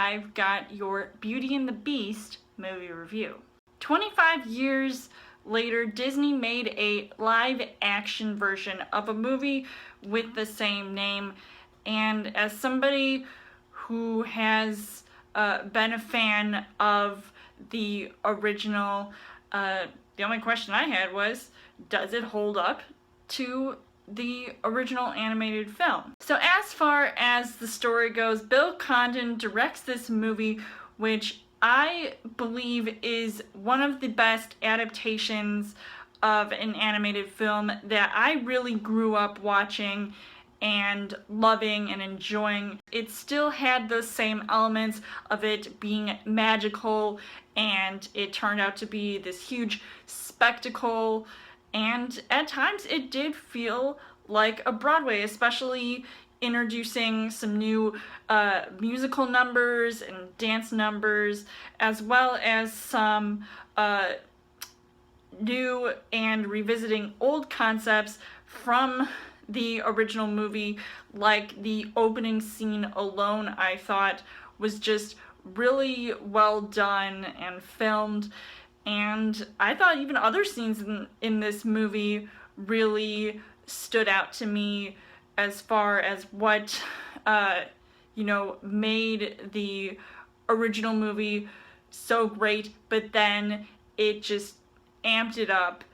I've got your Beauty and the Beast movie review. 25 years later, Disney made a live-action version of a movie with the same name, and as somebody who has been a fan of the original, the only question I had was, does it hold up to the original animated film? So as far as the story goes, Bill Condon directs this movie, which I believe is one of the best adaptations of an animated film that I really grew up watching and loving and enjoying. It still had those same elements of it being magical, and it turned out to be this huge spectacle, and at times it did feel like a Broadway, especially introducing some new musical numbers and dance numbers, as well as some new and revisiting old concepts from the original movie, like the opening scene alone. I thought was just really well done and filmed, and I thought even other scenes in this movie really stood out to me as far as what made the original movie so great, but then it just amped it up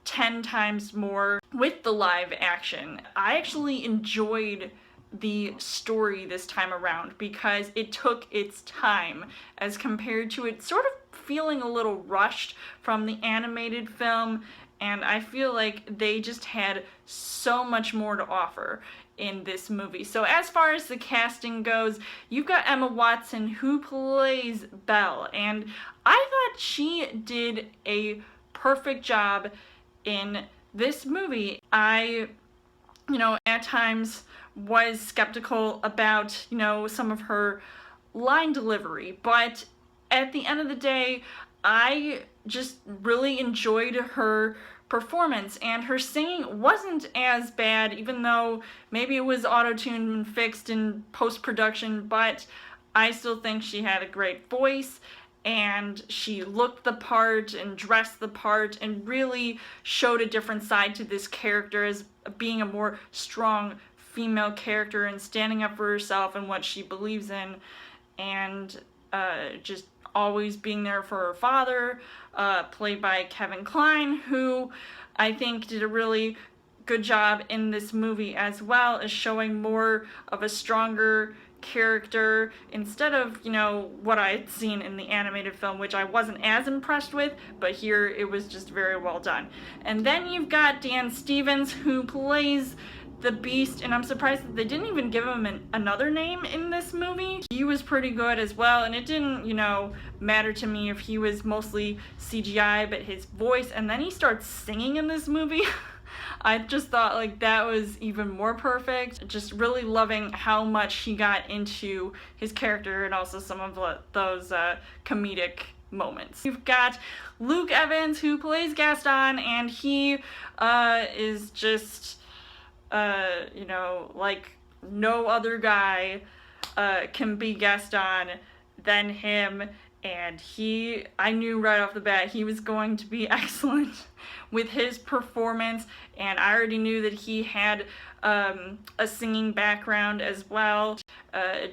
10 times more with the live action. I actually enjoyed the story this time around because it took its time as compared to it sort of feeling a little rushed from the animated film, and I feel like they just had so much more to offer in this movie. So as far as the casting goes, you've got Emma Watson, who plays Belle, and I thought she did a perfect job in this movie. I, at times was skeptical about, some of her line delivery, but at the end of the day, I just really enjoyed her performance, and her singing wasn't as bad, even though maybe it was auto-tuned and fixed in post-production, but I still think she had a great voice, and she looked the part and dressed the part and really showed a different side to this character as being a more strong female character and standing up for herself and what she believes in, and just always being there for her father, played by Kevin Kline, who I think did a really good job in this movie, as well as showing more of a stronger character instead of, what I had seen in the animated film, which I wasn't as impressed with, but here it was just very well done. And then you've got Dan Stevens, who plays the Beast, and I'm surprised that they didn't even give him another name in this movie. He was pretty good as well, and it didn't, matter to me if he was mostly CGI, but his voice, and then he starts singing in this movie. I just thought like that was even more perfect. Just really loving how much he got into his character and also some of those comedic moments. You've got Luke Evans, who plays Gaston, and he is just like no other guy can be Gaston than him, and I knew right off the bat he was going to be excellent with his performance, and I already knew that he had a singing background as well.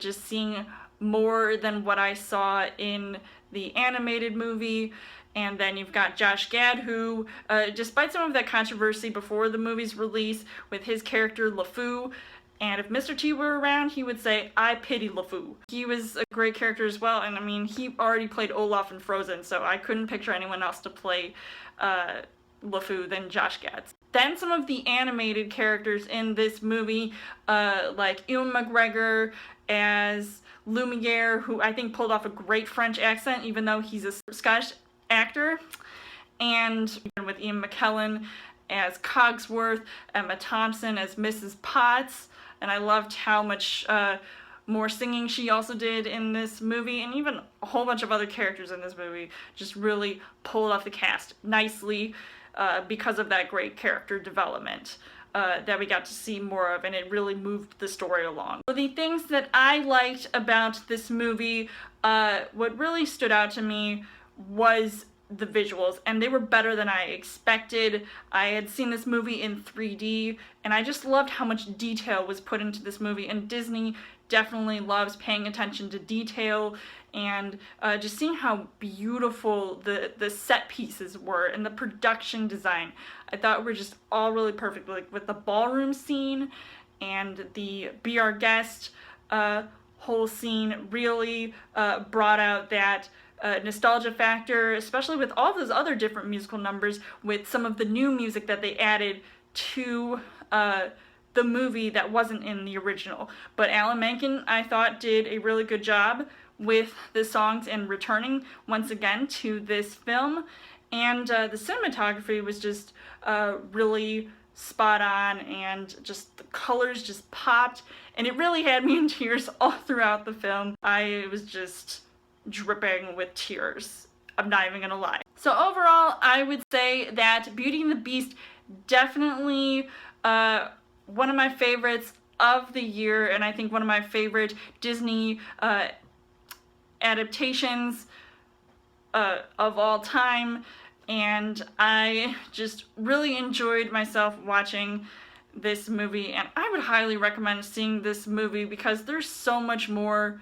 Just seeing more than what I saw in the animated movie. And then you've got Josh Gad, who, despite some of that controversy before the movie's release with his character LeFou, and if Mr. T were around, he would say, I pity LeFou. He was a great character as well, and I mean, he already played Olaf in Frozen, so I couldn't picture anyone else to play LeFou than Josh Gad. Then some of the animated characters in this movie, like Ewan McGregor as Lumiere, who I think pulled off a great French accent, even though he's a Scottish actor, and with Ian McKellen as Cogsworth, Emma Thompson as Mrs. Potts, and I loved how much more singing she also did in this movie, and even a whole bunch of other characters in this movie just really pulled off the cast nicely because of that great character development. that we got to see more of, and it really moved the story along. So the things that I liked about this movie, what really stood out to me was the visuals, and they were better than I expected. I had seen this movie in 3D, and I just loved how much detail was put into this movie, and Disney definitely loves paying attention to detail, and just seeing how beautiful the set pieces were and the production design, I thought were just all really perfect, like with the ballroom scene and the Be Our Guest whole scene really brought out that nostalgia factor, especially with all those other different musical numbers, with some of the new music that they added to the movie that wasn't in the original. But Alan Menken, I thought, did a really good job with the songs and returning once again to this film. And the cinematography was just really spot on, and just the colors just popped, and it really had me in tears all throughout the film. I was just dripping with tears. I'm not even gonna lie. So overall, I would say that Beauty and the Beast definitely one of my favorites of the year, and I think one of my favorite Disney adaptations of all time, and I just really enjoyed myself watching this movie, and I would highly recommend seeing this movie because there's so much more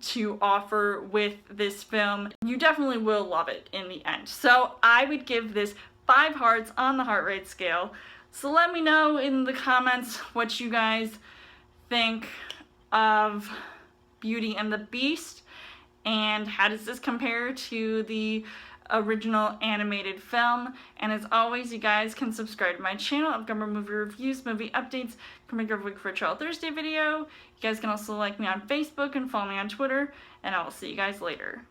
to offer with this film. You definitely will love it in the end. So I would give this 5 hearts on the heart rate scale. So let me know in the comments what you guys think of Beauty and the Beast, and how does this compare to the original animated film. And as always, you guys can subscribe to my channel. I've got more movie reviews, movie updates, coming every week for a Trial Thursday video. You guys can also like me on Facebook and follow me on Twitter, and I will see you guys later.